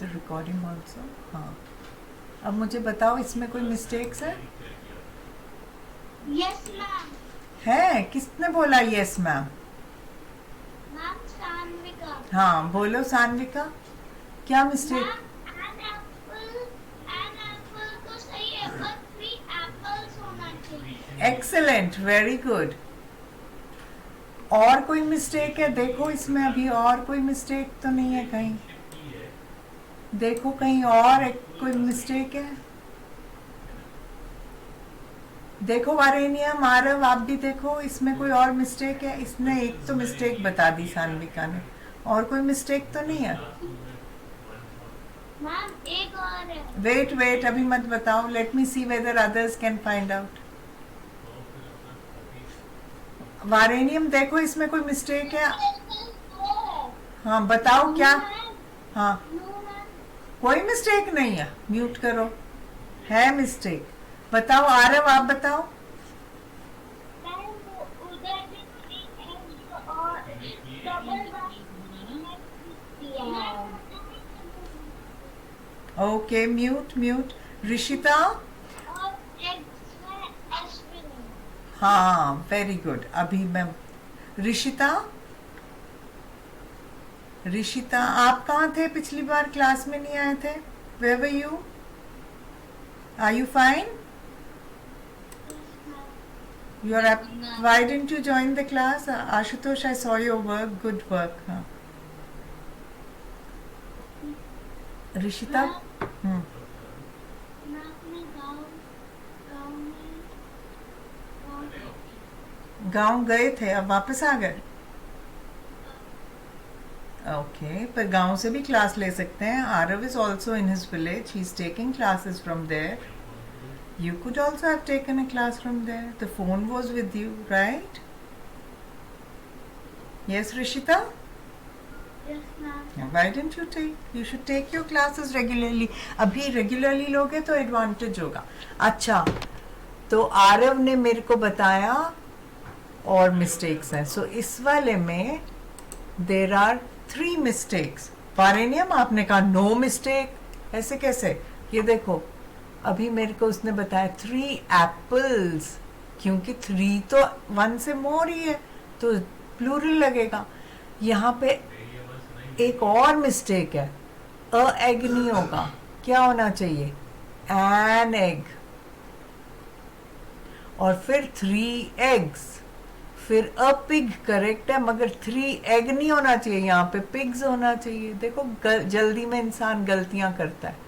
Recording also. हाँ, अब मुझे बताओ इसमें कोई मिस्टेक्स है? Yes ma'am. है? किसने बोला यस मैम? मैम सान्विका। हाँ बोलो सान्विका, क्या मिस्टेक? मैम एन एप्पल तो सही है पर 3 एप्पल्स होना चाहिए। Excellent, very good. और कोई मिस्टेक है? देखो इसमें अभी और कोई मिस्टेक तो नहीं है कहीं? देखो कहीं और कोई मिस्टेक है? देखो वारेनियम, आरव आप भी देखो इसमें कोई और मिस्टेक है? इसने एक तो मिस्टेक बता दी सान्विका ने, और कोई मिस्टेक तो नहीं है? मैम एक और है। वेट वेट, अभी मत बताओ, let me see whether others can find out. वारेनियम देखो इसमें कोई मिस्टेक है? हाँ बताओ क्या? हाँ, कोई मिस्टेक नहीं है, म्यूट करो। है मिस्टेक, बताओ आरव, आप बताओ। Okay, mute mute. ऋषिता? हाँ वेरी गुड। अभी मैं ऋषिता, ऋषिता आप कहाँ थे पिछली बार? क्लास में नहीं आए थे? Where were you? Are you fine? You are up. Why didn't you join the class? Ashutosh, I saw your work. Good work. हाँ. ऋषिता? गांव गए थे, अब वापस आ गए? ओके, पर गांव से भी क्लास ले सकते हैं। Aarav is also in his village, he is taking classes from there. You could also have taken a class from there. The phone was with you, right? Yes, Rishita? Yes, ma'am. Why didn't you take? You should take your classes regularly. अभी regularly लोगे तो advantage होगा. अच्छा, तो आरव ने मेरे को बताया और mistakes हैं. So इस वाले में there are 3 mistakes. वारेनियम आपने कहा no mistake. ऐसे कैसे? ये देखो, अभी मेरे को उसने बताया 3 एप्पल्स, क्योंकि 3 तो 1 से मोर ही है तो प्लूरल लगेगा. यहाँ पे एक और मिस्टेक है, अ एग नहीं होगा, क्या होना चाहिए? An egg. और फिर 3 एग्स, फिर अ पिग करेक्ट है, मगर 3 एग नहीं होना चाहिए, यहाँ पे पिग्स होना चाहिए. देखो जल्दी में इंसान गलतियां करता है.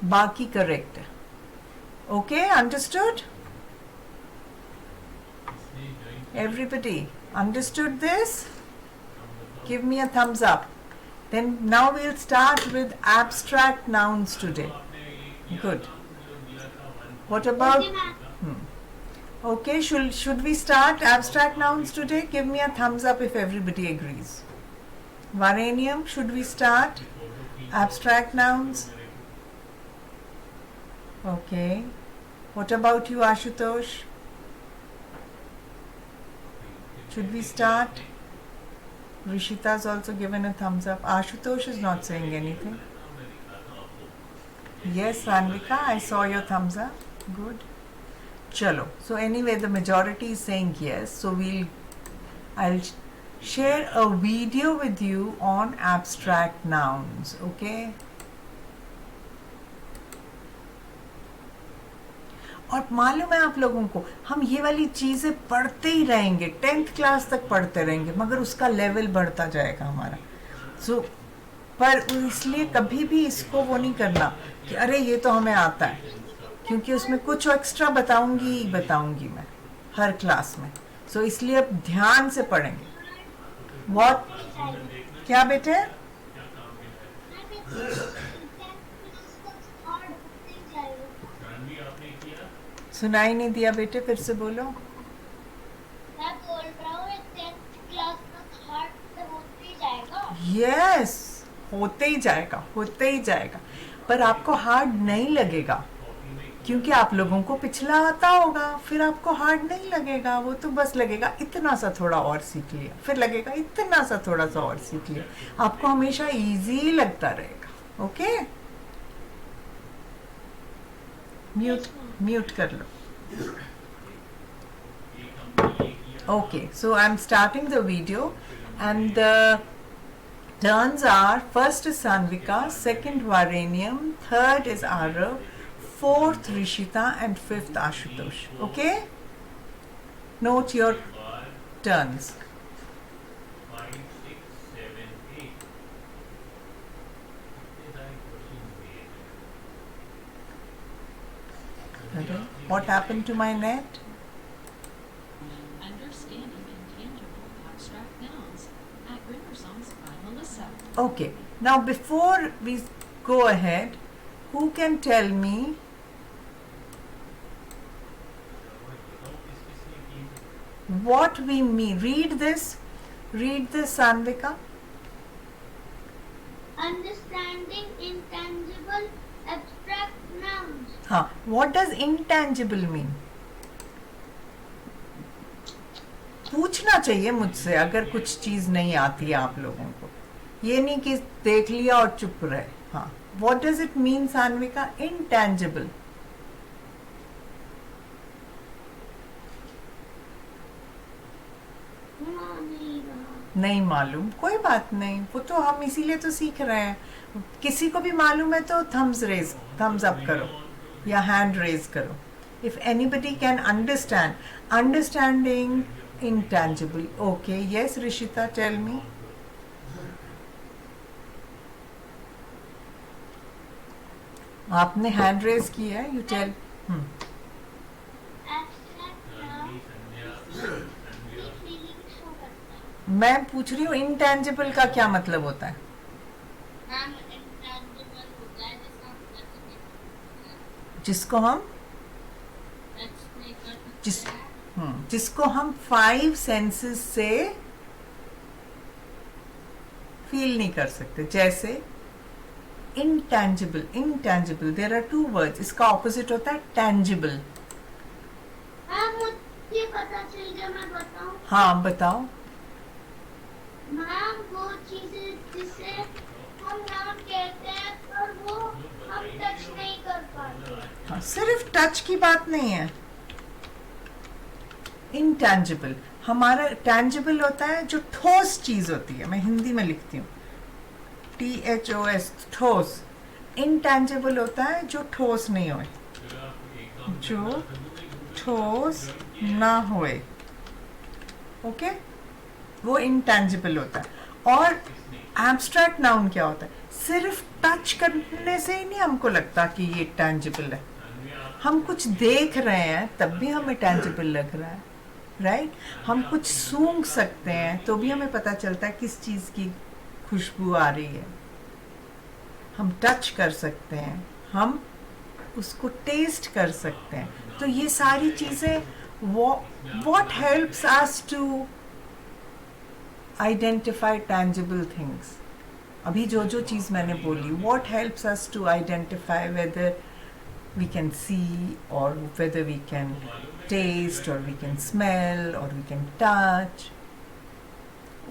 बाकी करेक्ट है. Okay, understood? Everybody understood this? Give me a thumbs up. Then now we'll start with abstract nouns today. Good. What about? Okay, should we start abstract nouns today? Give me a thumbs up if everybody agrees. Varanium, should we start abstract nouns? Okay. What about you, Ashutosh? Should we start? Rishita's also given a thumbs up. Ashutosh is not saying anything. Yes, Anvika, I saw your thumbs up. Good. Chalo. So anyway, the majority is saying yes. So I'll share a video with you on abstract nouns. Okay. और मालूम है आप लोगों को, हम ये वाली चीज़ें पढ़ते ही रहेंगे, 10th क्लास तक पढ़ते रहेंगे, मगर उसका लेवल बढ़ता जाएगा हमारा. पर इसलिए कभी भी इसको वो नहीं करना कि अरे ये तो हमें आता है, क्योंकि उसमें कुछ एक्स्ट्रा बताऊंगी मैं हर क्लास में. इसलिए अब ध्यान से पढ़ेंगे. बहुत क्या बेटे? सुनाई नहीं दिया बेटे, फिर से बोलो. मैं बोल रहा हूँ 10th क्लास तक हार्ड होते ही जाएगा. यस, होते ही जाएगा. पर आपको हार्ड नहीं लगेगा. क्योंकि आप लोगों को पिछला आता होगा, फिर आपको हार्ड नहीं लगेगा, वो तो बस लगेगा इतना सा थोड़ा और सीख लिया, फिर लगेगा इतना सा थोड़ा सा और सीख लिया, आपको हमेशा इजी लगता रहेगा। ओके, म्यूट म्यूट कर लो। Okay, so I'm starting the video, and the turns are: first is Sanvika, second Varanium, third is Arav, fourth Rishita, and fifth Ashutosh. Okay? Note your turns. 5, 6, 7, 8. Okay. What happened to my net? Understanding Intangible Abstract Nouns at Renaissance by Melissa. Okay. Now, before we go ahead, who can tell me what we mean? Read this, Sanvika. Understanding intangible abstract nouns. हाँ, what does intangible mean? पूछना चाहिए मुझसे अगर कुछ चीज नहीं आती है आप लोगों को, ये नहीं कि देख लिया और चुप रहे। हाँ, what does it mean, Sanvika? intangible. नहीं मालूम, कोई बात नहीं, वो तो हम इसीलिए तो सीख रहे हैं। किसी को भी मालूम है तो थम्स अप करो या हैंड रेज करो। If anybody can understand, understanding intangible. Okay, yes, Rishita, tell me. आपने हैंड रेज की है, you tell. Abstract noun feelings show करता है। मैं पूछ रही हूँ intangible का क्या मतलब होता है? मैम intangible होता है जिसको हम जिस जिसको हम 5 सेंसेस से फील नहीं कर सकते, जैसे intangible, देयर आर 2 वर्ड्स, इसका ऑपोजिट होता है tangible। मैम मुझे पता चल गया, मैं बताऊं? हाँ बताओ। मैम वो चीजें जिसे हम नाम कहते हैं पर वो हम टच नहीं कर पाते। हाँ, सिर्फ टच की बात नहीं है। intangible, हमारा tangible होता है जो ठोस चीज होती है, मैं हिंदी में लिखती हूँ THOS, ठोस। intangible होता है जो ठोस नहीं होए, जो ठोस ना होए। ओके, वो intangible होता है। और abstract noun क्या होता है? सिर्फ टच करने से ही नहीं हमको लगता कि ये tangible है, हम कुछ देख रहे हैं तब भी हमें tangible लग रहा है, राइट? हम कुछ सूंघ सकते हैं तो भी हमें पता चलता है किस चीज की खुशबू आ रही है। हम टच कर सकते हैं, हम उसको टेस्ट कर सकते हैं। तो ये सारी चीजें what helps us to identify tangible things? अभी जो जो चीज मैंने बोली, what helps us to identify whether we can see or whether we can taste or we can smell or we can touch?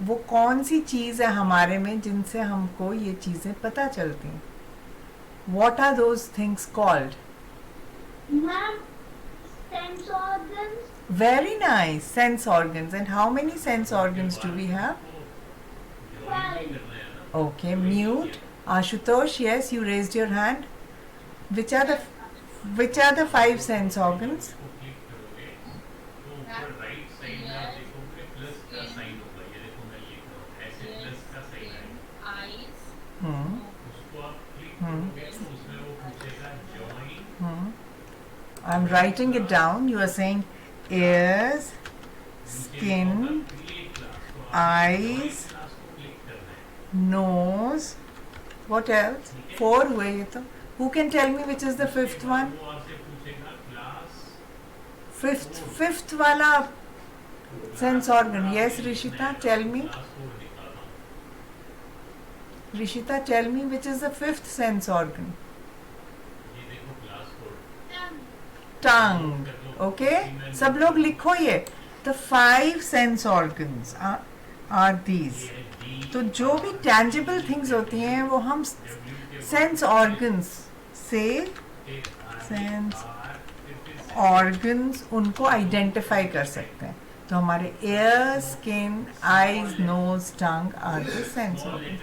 वो कौन सी चीज है हमारे में जिनसे हमको ये चीजें पता चलती हैं? What are those things called? Ma'am sense organs। Very nice, sense organs. And how many sense organs do we have? 5। Okay, mute. Ashutosh, yes, you raised your hand. Which are the 5 sense organs? ऊपर right side में आप देखोगे plus का sign होगा, ये देखो मैं लिख रहा हूँ, ऐसे प्लस का साइन है। Eyes. Hmm. उसको आप क्लिक करोगे तो उसमें वो पूछेगा join. Hmm. I'm writing it down. You are saying ears, skin, eyes, nose. What else? 4 हुए ये तो. Who can tell me which is the 5th one? वो आपसे पूछेगा क्लास। Fifth वाला sense organ. Yes, Rishita, tell me. Rishita, tell me which is the 5th sense organ. ये देखो class code. टंग. Okay, सब लोग लिखो ये. The 5 sense organs are these. तो जो भी टैंजिबल थिंग्स होती हैं वो हम सेंस ऑर्गन्स से सेंस ऑर्गन्स उनको आइडेंटिफाई कर सकते हैं. तो हमारे ear, skin, eyes, nose, tongue are the sense organ.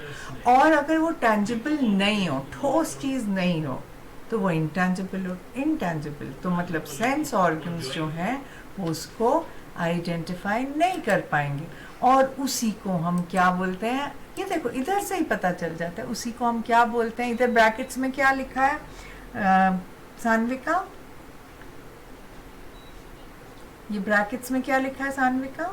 और अगर वो टैंजिबल नहीं हो, ठोस चीज नहीं हो, तो वो इंटैंजिबल हो. इंटैंजिबल तो मतलब सेंस ऑर्गन्स जो हैं वो उसको आइडेंटिफाई नहीं कर पाएंगे. और उसी को हम क्या बोलते हैं, ये देखो इधर से ही पता चल जाता है. उसी को हम क्या बोलते हैं, इधर ब्रैकेट्स में क्या लिखा है सान्विका, ये ब्रैकेट्स में क्या लिखा है सान्विका?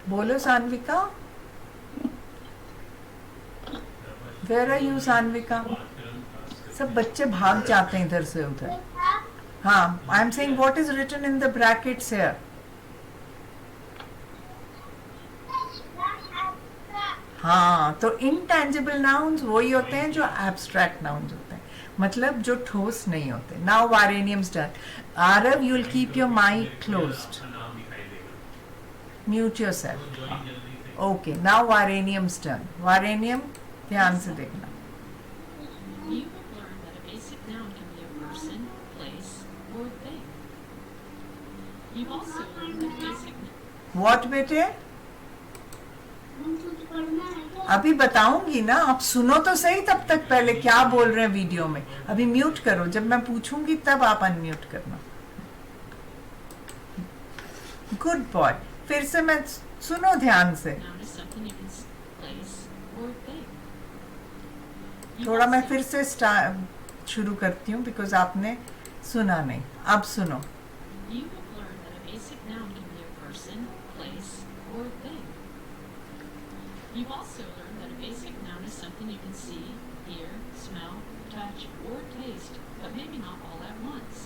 बोलो Sanvika. Where are you Sanvika? सब बच्चे भाग जाते हैं इधर से उधर. हाँ, I am saying what is written in the brackets here. हाँ, तो इनटैंजिबल नाउन्स वही होते हैं जो एब्स्ट्रैक्ट नाउन्स होते हैं, मतलब जो ठोस नहीं होते. नाउ वारेनियम्स done. Aarav, you will keep your mic closed. नाम दिखाई देगा. Mute yourself. जो जल्दी से ओके, नाउ वारेनियम्स डन. वारेनियम ध्यान से देखना. You will learn that a basic noun can be a person, place, or thing. You've also learned that a basic what बेटे? कुछ पढ़ना है क्या? अभी बताऊंगी ना, आप सुनो तो सही तब तक. पहले क्या बोल रहे हैं वीडियो में. अभी म्यूट करो, जब मैं पूछूंगी तब आप अनम्यूट करना. Good boy. फिर से मैं सुनो ध्यान से. noun is something you can place or thing. You've थोड़ा मैं also- फिर से शुरू करती हूँ बिकॉज आपने सुना नहीं. अब सुनो. You will learn that a basic noun can be a person, place, or thing. You've also learned that a basic noun is something you can see, hear, smell, touch, or taste, but maybe not all at once.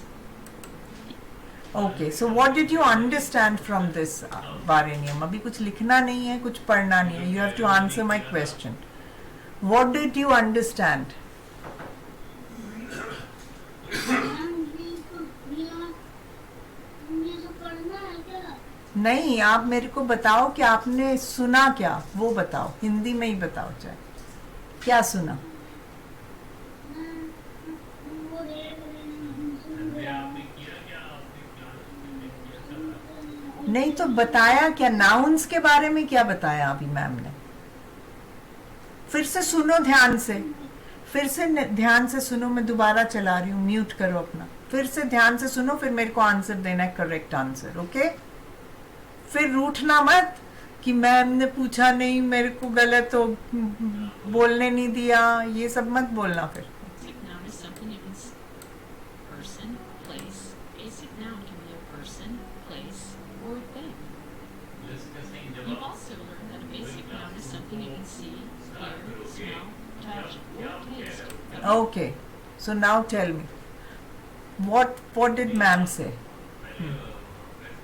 Okay, so what did you understand from this वारेनियम? अभी कुछ लिखना नहीं है, कुछ पढ़ना नहीं है. You have to answer my question. What did you understand? ये तो पढ़ना है क्या? नहीं, आप मेरे को बताओ कि आपने सुना क्या, वो बताओ. हिंदी में ही बताओ चाहे. क्या सुना? वो देख रहे हैं, सुन संध्या रहे हैं. आपने किया क्या? आपने क्लास में किया था? नहीं तो बताया क्या? नाउन्स के बारे में क्या बताया अभी मैम ने? फिर से सुनो ध्यान से. फिर से ध्यान से सुनो. मैं दोबारा चला रही हूँ, म्यूट करो अपना. फिर से ध्यान से सुनो, फिर मेरे को आंसर देना है, करेक्ट आंसर. ओके, फिर रूठना मत कि मैम ने पूछा नहीं, मेरे को गलत हो, बोलने नहीं दिया, ये सब मत बोलना फिर. Basic noun is something you can see. Person, place. Basic noun can be a person, place, or thing. List का सही You've जवाब also learned that a basic noun is something you can see, hear, smell, touch, or taste. Okay, so now tell me, what did ma'am say? वैसे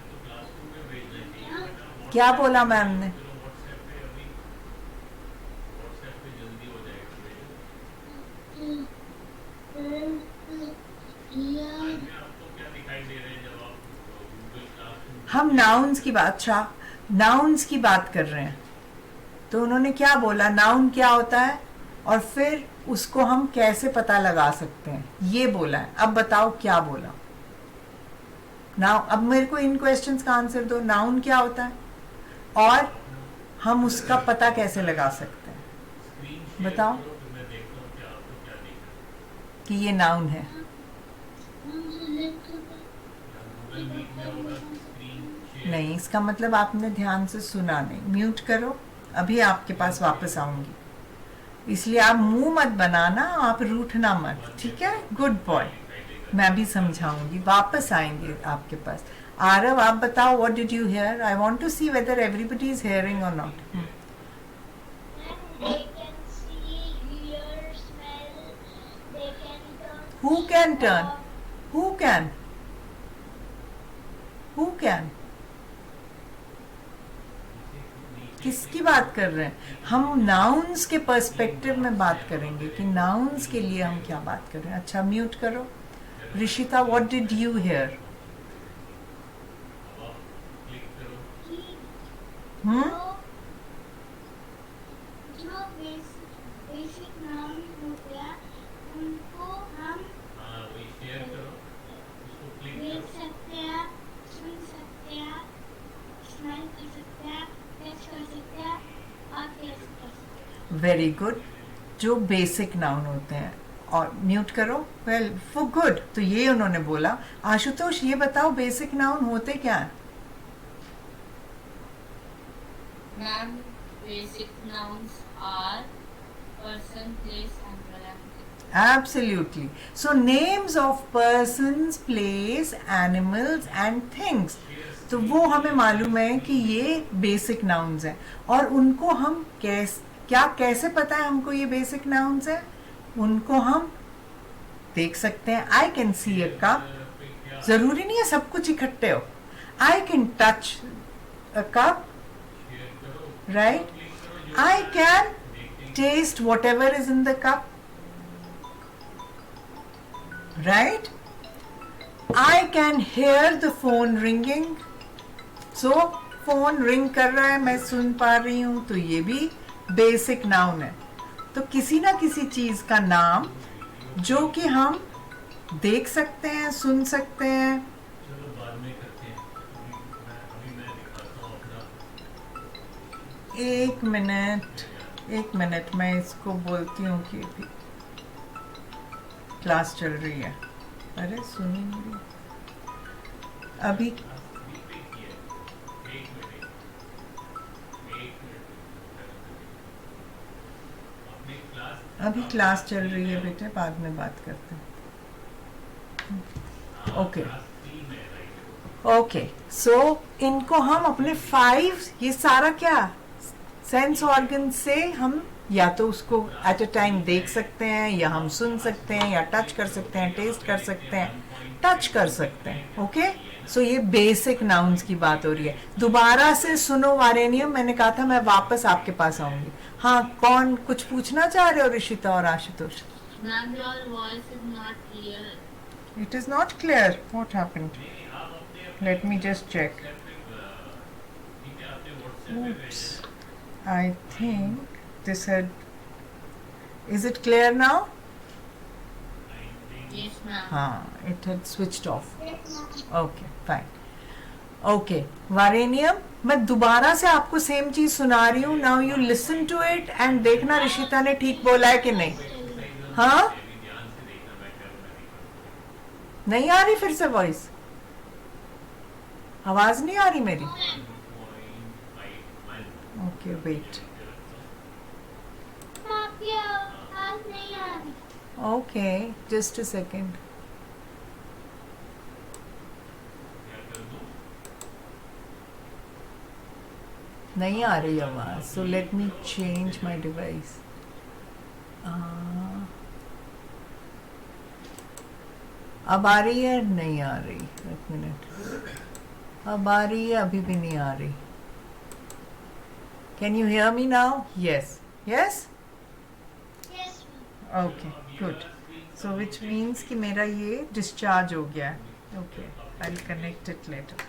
तो class room में भेजना चाहिए, बेटा. क्या बोला मैम ने? चलो व्हाट्सएप पे अभी, व्हाट्सएप पे जल्दी हो जाएगा भेजो. आज में आपको क्या दिखाई दे रहे हैं जब आप गूगल क्लासरूम हम नाउन्स की बात, अच्छा नाउन्स की बात कर रहे हैं. तो उन्होंने क्या बोला, नाउन क्या होता है और फिर उसको हम कैसे पता लगा सकते हैं, ये बोला है. अब बताओ क्या बोला. नाउ अब मेरे को इन क्वेश्चंस का आंसर दो. नाउन क्या होता है और हम उसका पता कैसे लगा सकते हैं, स्क्रीन शेयर बताओ. करो, तो मैं देखता हूँ कि आपको क्या दिख रहा है. कि ये नाउन है. गूगल मीट में होगा स्क्रीन शेयर. नहीं, इसका मतलब आपने ध्यान से सुना नहीं. म्यूट करो. अभी आपके पास वापस आऊंगी, इसलिए आप मुंह मत बनाना, आप रूठना मत. ठीक है, गुड बॉय. मैं भी समझाऊंगी, वापस आएंगे आपके पास. आरव, आप बताओ, what did you hear? I want to see whether everybody is hearing और not. They can see, hear, smell. They can turn. Who can turn? Who can? Who can? किसकी बात कर रहे हैं? हम नाउन्स के पर्सपेक्टिव में बात करेंगे कि नाउन्स के लिए हम क्या बात कर रहे हैं. अच्छा, म्यूट करो. Rishita, what did you here? अब आप क्लिक करो. कि हम्म, जो बेसिक नाउन हो गया उनको हम हाँ, वही शेयर करो, उसको क्लिक देख करो. सकते हैं, सुन सकते हैं, स्माइल कर सकते हैं, टच कर सकते हैं और टेस्ट कर सकते हैं। Very good. जो बेसिक नाउन होते हैं. और म्यूट करो. Well, for good. तो ये उन्होंने बोला. आशुतोष, ये बताओ बेसिक नाउन होते क्या है? Ma'am, basic nouns are person, place and pronoun. Absolutely. So names of persons, place, animals and things. तो वो हमें मालूम है कि ये बेसिक नाउन्स हैं. और उनको हम कैसे पता है हमको ये बेसिक नाउन्स हैं? उनको हम देख सकते हैं. I can see a cup. जरूरी नहीं है सब कुछ इकट्ठे हो. I can touch a cup, share करो, राइट? क्लिक करो, जो I can देखेंगे. taste whatever is in the cup, right? I can hear the phone ringing. So phone ring कर रहा है, मैं सुन पा रही हूँ, तो ये भी बेसिक नाउन है. तो किसी ना किसी चीज का नाम जो कि हम देख सकते हैं, सुन सकते हैं. चलो बाद में करते हैं. अभी मैं दिखाता हूँ अपना. एक मिनट मैं इसको बोलती हूँ कि अभी क्लास चल रही है. अरे सुनी नहीं रही. अभी अभी क्लास चल रही है बेटे, बाद में बात करते हैं. Okay okay. सो इनको हम अपने 5, ये सारा क्या सेंस ऑर्गन से हम या तो उसको एट अ टाइम देख सकते हैं, या हम सुन सकते हैं, या टच कर सकते हैं, टेस्ट कर सकते हैं, टच कर सकते हैं. ओके. सो ये बेसिक नाउन्स की बात हो रही है. दोबारा से सुनो वारेनियम, मैंने कहा था मैं वापस आपके पास आऊंगी. हाँ, कौन कुछ पूछना चाह रहे हो? ऋषिता और Ashutosh. Ma'am, your voice is not clear. It is not clear. What happened? Let me just check. Oops. I think this had. Is it clear now? Yes, ma'am. हाँ, it had switched off. Okay, fine. Okay, Varenium, मैं दोबारा से आपको same चीज सुना रही हूँ. Now you listen to it and देखना ऋषिता ने ठीक बोला है कि नहीं. हाँ, नहीं आ रही फिर से वॉइस? आवाज नहीं आ रही मेरी? Okay, wait. आपकी आवाज नहीं आ रही। Okay, just a second. नहीं आ रही आवाज. So let me change my device. अब आ रही है? नहीं आ रही. एक मिनट. अब आ रही है? अभी भी नहीं आ रही. Can you hear me now? Yes. Yes. Yes, ma'am. Okay, good. So which means कि मेरा ये डिस्चार्ज हो गया है. Okay, I will connect it later.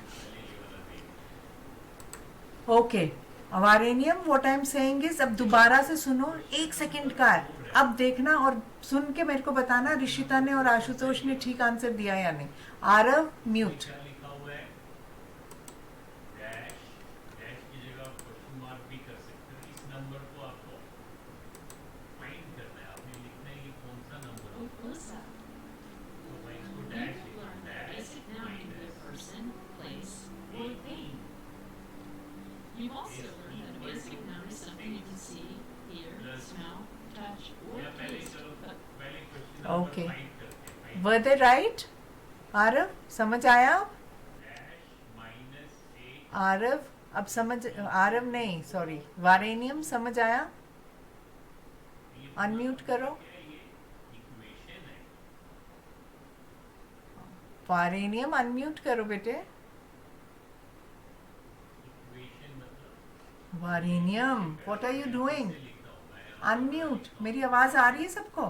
Okay, अवारेनियम, what I am saying is, अब दोबारा से सुनो. 1 सेकंड का है. अब देखना और सुन के मेरे को बताना ऋषिता ने और आशुतोष ने ठीक आंसर दिया या नहीं. आरव, म्यूट. क्या लिखा हुआ है? डैश. डैश की जगह आप क्वेश्चन मार्क भी कर सकते हो. इस नंबर को आपको फाइंड करना है. आपने लिखना है कि कौन सा नंबर हो. Melissa, तो मैं इसको you डैश have लिखूं. learned that dash basic noun can be a minus person, place, or thing. You've also learned that a basic noun is something you can see, hear, smell, touch, or या पहले taste. चलो But पहले question Okay. Number find करते हैं. Find. वर दे right? Aarav, समझ आया? Dash minus 8. Aarav, अब समझ. आरव नहीं, सॉरी, वारेनियम, समझ आया? अनम्यूट करो. इक्वेशन है. वारेनियम, अनम्यूट करो बेटे. इक्वेशन मतलब वारेनियम, what are you doing? Unmute. मेरी आवाज आ रही है सबको?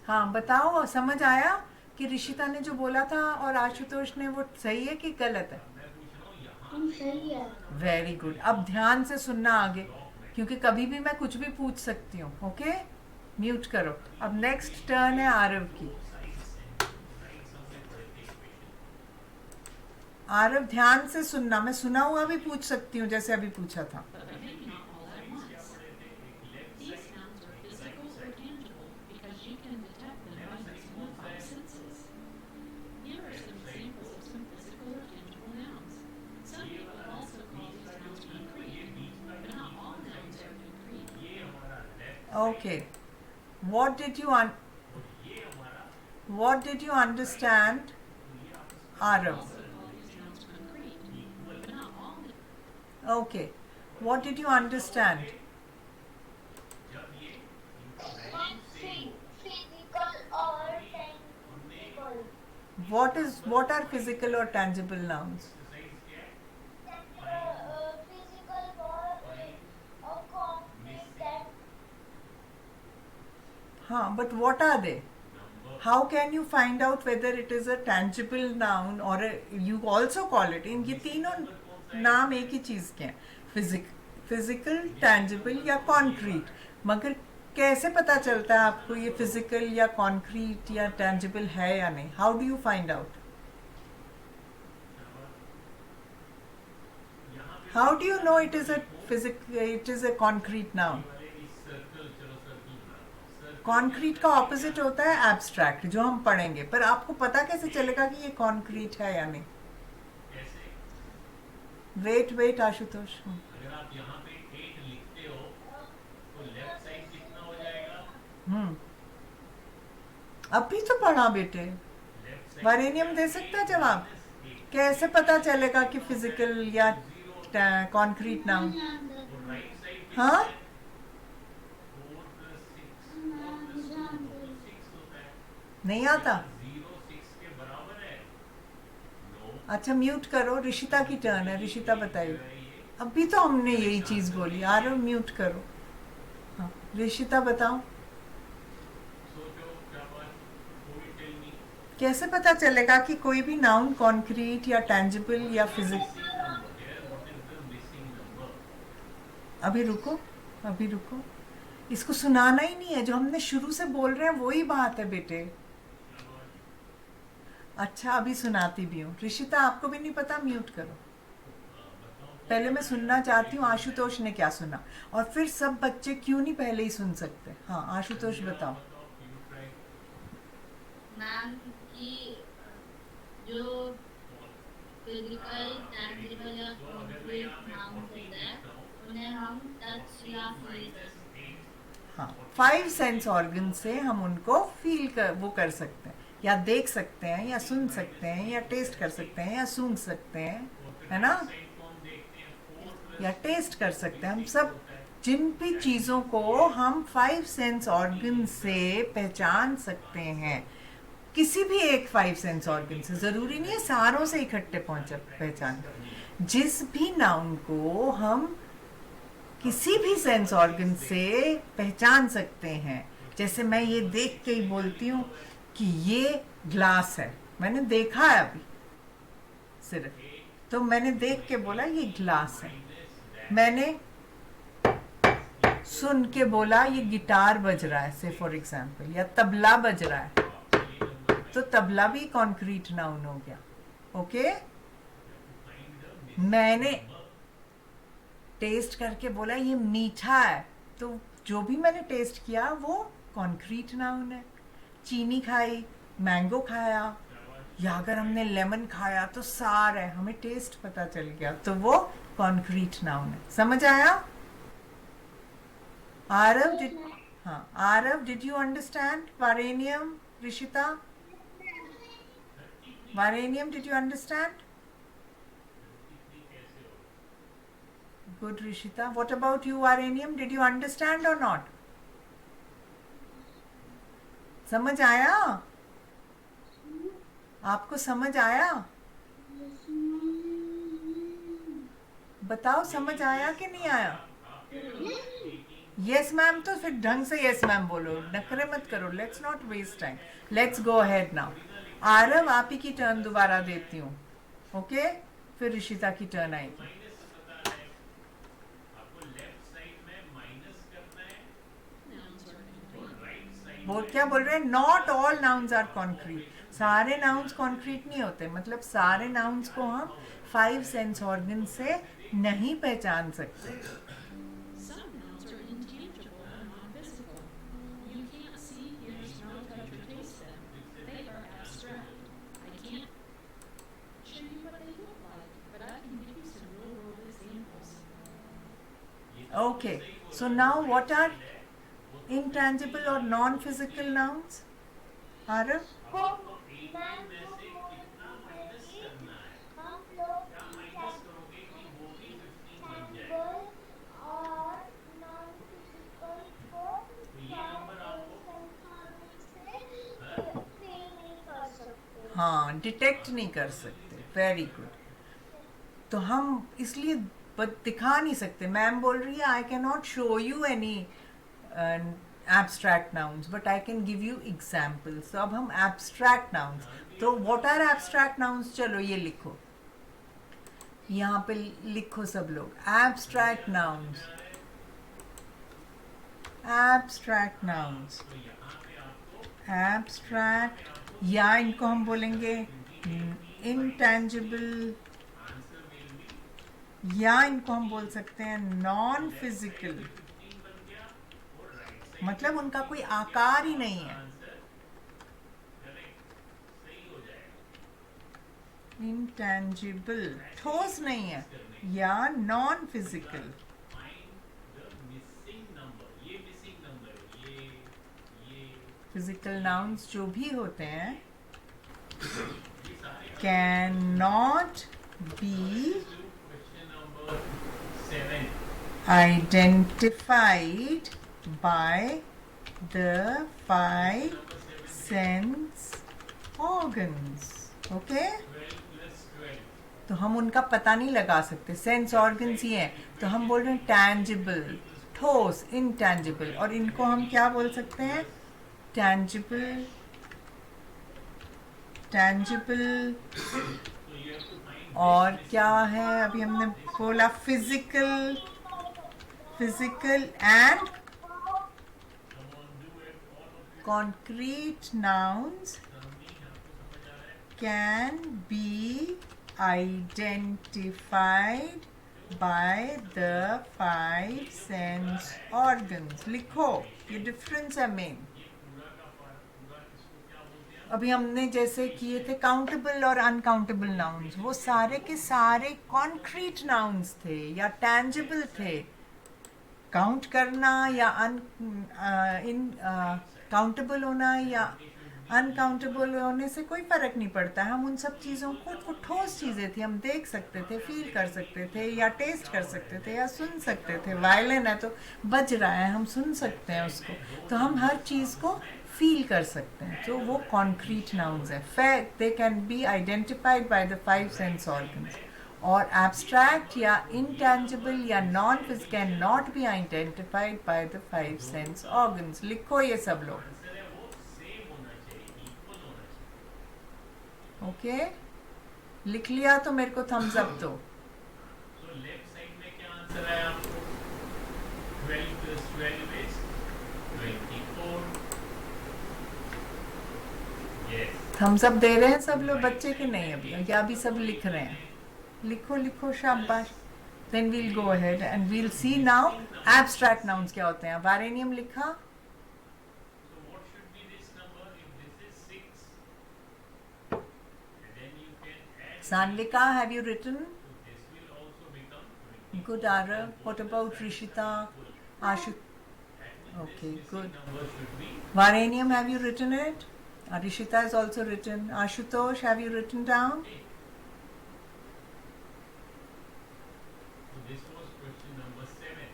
हाँ बताओ, समझ आया कि ऋषिता ने जो बोला था और आशुतोष ने, वो सही है कि गलत है? सही है। Very good. अब ध्यान से सुनना आगे, क्योंकि कभी भी मैं कुछ भी पूछ सकती हूँ। ओके, म्यूट करो। अब नेक्स्ट टर्न है आरव की। आरव ध्यान से सुनना, मैं सुना हुआ भी पूछ सकती हूँ जैसे अभी पूछा था। but maybe not all at once. These sounds are physical or tangible because you can detect them by using the five senses. Here are some examples of some physical or tangible nouns. Some people also call these nouns concrete, but not all nouns are concrete. Okay, what did you understand, Arav? Also call these nouns concrete, but not all. Okay, what did you understand? Physical or tangible. What are physical or tangible nouns? Physical or concrete that. हाँ, but what are they? How can you find out whether it is a tangible noun or you also call it? इन ये तीनों नाम एक ही चीज के हैं, physical, tangible या concrete. मगर कैसे पता चलता है आपको ये फिजिकल या कॉन्क्रीट या टैंजिबल है या नहीं? How do you find out? How do you know it is a concrete noun? Concrete का ऑपोजिट होता है एब्स्ट्रैक्ट, जो हम पढ़ेंगे। पर आपको पता कैसे चलेगा कि ये कॉन्क्रीट है या नहीं? वेट आशुतोष। अगर आप यहाँ पे 8 लिखते हो तो लेफ्ट साइड कितना हो जाएगा? अभी तो पढ़ा बेटे। वारेनियम दे सकता है जवाब? कैसे पता चलेगा कि फिजिकल या कॉन्क्रीट नाउन? राइट साइड हाँ, 4 + 6 होता है। नहीं आता। 0 6 के बराबर है। नो, अच्छा म्यूट करो, ऋषिता की टर्न है। ऋषिता बताइए। अभी तो हमने यही चीज बोली। आरव म्यूट करो। हाँ ऋषिता बताओ, सोचो क्या बात, कोई टेल मी। कैसे पता चलेगा कि कोई भी नाउन कॉन्क्रीट या टैंजिबल या physic? What is the missing number? अभी रुको, इसको सुनाना ही नहीं है। जो हमने शुरू से बोल रहे हैं वही बात है बेटे। अच्छा अभी सुनाती भी हूँ। ऋषिता आपको भी नहीं पता? म्यूट करो। पहले मैं सुनना चाहती हूँ आशुतोष ने क्या सुना, और फिर सब बच्चे क्यों नहीं पहले ही सुन सकते। हाँ आशुतोष बताओ। मैम की जो फिजिकल टैंजिबल या कॉन्क्रीट नाउन्स होते हैं उन्हें हम टच या फील कर सकते हैं। हाँ, 5 सेंस ऑर्गन से हम उनको वो कर सकते हैं, या देख सकते हैं, या सुन सकते हैं, या टेस्ट कर सकते हैं, या सूंघ सकते हैं, है ना? या टेस्ट कर सकते हैं। हम सब जिन भी चीज़ों को हम 5 सेंस ऑर्गन से पहचान सकते हैं, किसी भी एक 5 सेंस ऑर्गन से, ज़रूरी नहीं है सारों से इकट्ठे पहचान। जिस भी नाउन को हम किसी भी सेंस ऑर्गन से पहचान सकते हैं। जैसे मैं ये देख के ही बोलती हूँ कि ये ग्लास है, मैंने देखा है अभी सिर्फ, तो मैंने देख के बोला ये ग्लास है। मैंने सुन के बोला ये गिटार बज रहा है, से फॉर एग्जाम्पल, या तबला बज रहा है, तो तबला भी कॉन्क्रीट नाउन हो गया। ओके, मैंने टेस्ट करके बोला ये मीठा है, तो जो भी मैंने टेस्ट किया वो कॉन्क्रीट नाउन है। चीनी खाई, मैंगो खाया, या अगर हमने लेमन खाया तो सार है, हमें टेस्ट पता चल गया, तो वो कॉन्क्रीट नाउन है। समझ आया? Aarav did you understand? वारेनियम, ऋषिता, वारेनियम did you understand? Good, Rishita. What about you, Varanium? Did you understand or not? समझ आया? आपको समझ आया? बताओ समझ आया कि नहीं आया? यस मैम तो फिर ढंग से यस मैम बोलो, नखरे मत करो. Let's not waste time. Let's go ahead now. Aarav आप ही की टर्न दोबारा देती हूँ. ओके फिर ऋषिता की टर्न आएगी. माइनस पता है आपको, लेफ्ट साइड में माइनस करना है Nouns are और complete. राइट साइड वो क्या बोल रहे हैं? Not all nouns are concrete. सारे नाउन्स कॉन्क्रीट नहीं होते. मतलब सारे नाउन्स को हम 5 सेंस ऑर्गन से नहीं पहचान सकते. Some nouns are intangible or non-physical. You can't see, hear, smell, touch, or taste them. They are abstract. I can't show you what they look like, but I can give you some real-world examples. Okay, so now what are intangible or non-physical nouns? Arav? को तो 18 में से कितना minus करना है? हम लोग क्या माइनस करोगे कि वो भी 15 बन जाए? tangible और नॉन फिजिकल को तो ये नंबर आपको फील नहीं कर सकते. हाँ, डिटेक्ट नहीं कर सकते. Very good. तो हम इसलिए दिखा नहीं सकते. मैम बोल रही है I can not show you any abstract nouns but I can give you examples. तो अब हम एब्स्ट्रैक्ट नाउन्स, तो व्हाट आर एब्स्ट्रैक्ट नाउन्स? चलो ये लिखो, यहाँ पे लिखो सब लोग. एब्स्ट्रैक्ट नाउन्स, एब्स्ट्रैक्ट नाउन्स, तो यहाँ पे आपको एब्स्ट्रैक्ट, या इनको हम बोलेंगे इंटेंजिबल, आंसर विल बी या इनको हम बोल सकते हैं नॉन फिजिकल. 15 बन गया और राइट साइड मतलब उनका कोई आकार ही नहीं है. आंसर करेक्ट सही हो जाएगा. इंटेंजिबल ठोस नहीं है, या non physical. Find the missing number. ये मिसिंग नंबर है, ये फिजिकल नाउन्स जो भी होते हैं ये सारे. Can not be question number 7. identified by the 5 sense organs. Okay? 12 plus 12. तो हम उनका पता नहीं लगा सकते. सेंस ऑर्गन्स ही हैं. तो हम बोल रहे हैं टैंजिबल, ठोस, इंटैंजिबल. और इनको हम क्या बोल सकते हैं? Tangible, tangible. So you have to find और क्या है? अभी हमने बोला physical, physical and someone do it all of you. concrete nouns समझी आपको समझ आ रहा है? can be identified by the 5 sense organs. लिखो, ये डिफरेंस है मेन. ये पूरा का पूरा इसको क्या बोलते हैं? अभी हमने जैसे किए थे काउंटेबल और अनकाउंटेबल नाउन्स, वो सारे के सारे कॉन्क्रीट नाउन्स थे या टैंजिबल थे. काउंट करना या काउंटेबल होना या अनकाउंटेबल होने से कोई फर्क नहीं पड़ता. हम उन सब चीज़ों को, वो ठोस चीज़ें थी, हम देख सकते थे, फील कर सकते थे, या टेस्ट कर सकते थे, या सुन सकते थे. वायलिन है तो बज रहा है, हम सुन सकते हैं उसको. तो हम हर चीज़ को फील कर सकते हैं. तो वो कॉन्क्रीट नाउन्स है. Fact they can be identified by the 5 sense organs. और एब्स्ट्रैक्ट या इंटेंजिबल या non physical can not be identified by the 5 sense organs. लिखो ये सब लोग. आंसर है वो सेम होना चाहिए, इक्वल होना चाहिए. ओके, लिख लिया तो मेरे को थम्स अप दो. तो लेफ्ट साइड में क्या आंसर है आपको? 12 plus 12 is 24. Yes. Thums up दे रहे हैं सब लोग, बच्चे के नहीं अभी, या अभी सब लिख रहे हैं. लिखो लिखो, शाबाश. Then we'll go ahead and we'll see now abstract nouns क्या होते हैं. वारेनियम लिखा. So what should be this number if this is 6? And then you can add. Sanvika, have you written? So this will also become 20. Good, Arav. What about Rishita? Ashu? And Okay, this good. missing number should be. Varanium, have you written it? Rishita has also written. Ashutosh, have you written down? So this was question number 7.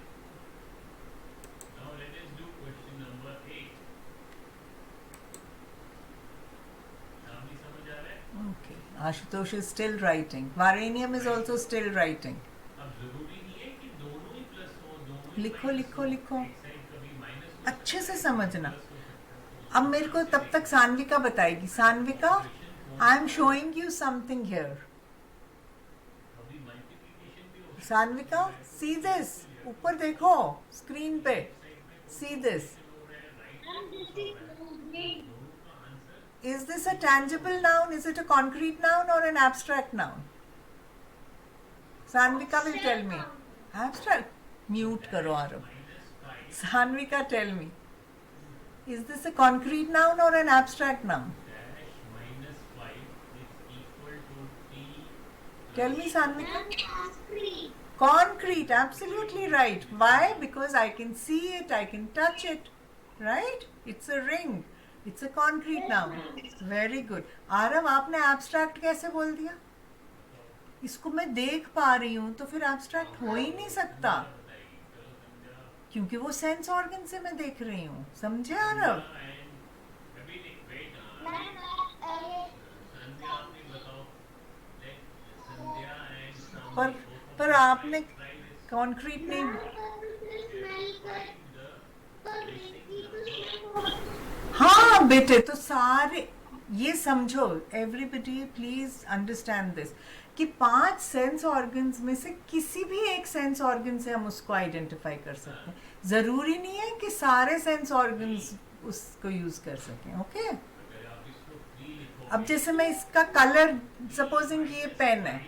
Now let us do question number 8. सामने समझ आ रहा है? Okay. Ashutosh is still writing. Varanium is also still writing. अब जरूरी नहीं है कि दोनों ही प्लस हो, दोनों ही लिखो माइनस लिखो हो। लिखो, एक साइड कभी माइनस हो अच्छे सकता से है, समझना। प्लस हो सकता है। अब मेरे को तब तक सान्विका बताएगी। Sanvika, I am showing you something here. कभी मल्टीप्लिकेशन भी हो सकता है, सान्विका, सी दिस, ऊपर देखो स्क्रीन पे, see this. Ma'am, this is moving. दोनों का answer Is this a tangible noun? Is it a concrete noun or an abstract noun? Sanvika will tell me. Abstract. Mute karo Arav. Sanvika, tell me. Is this a concrete noun or an abstract noun? dash minus 5 is equal to t. Tell me, Sanvika. Ma'am, concrete. Concrete. Absolutely right. Why? Because I can see it. I can touch it. Right? It's a ring. It's a concrete noun. Very good. Arav, आपने abstract कैसे बोल दिया? इसको मैं देख पा रही हूँ तो फिर abstract हो ही नहीं सकता, क्योंकि वो सेंस ऑर्गन से मैं देख रही हूँ। समझे आरव? Ma'am, पर आपने कंक्रीट नहीं। हाँ बेटे, तो सारे ये समझो, एवरीबडी प्लीज अंडरस्टैंड दिस, कि 5 सेंस ऑर्गन्स में से किसी भी एक सेंस ऑर्गन से हम उसको आइडेंटिफाई कर सकते हैं। जरूरी नहीं है कि सारे सेंस ऑर्गन्स उसको यूज कर सकें। ओके, अब जैसे मैं इसका कलर, सपोजिंग कि ये पेन है,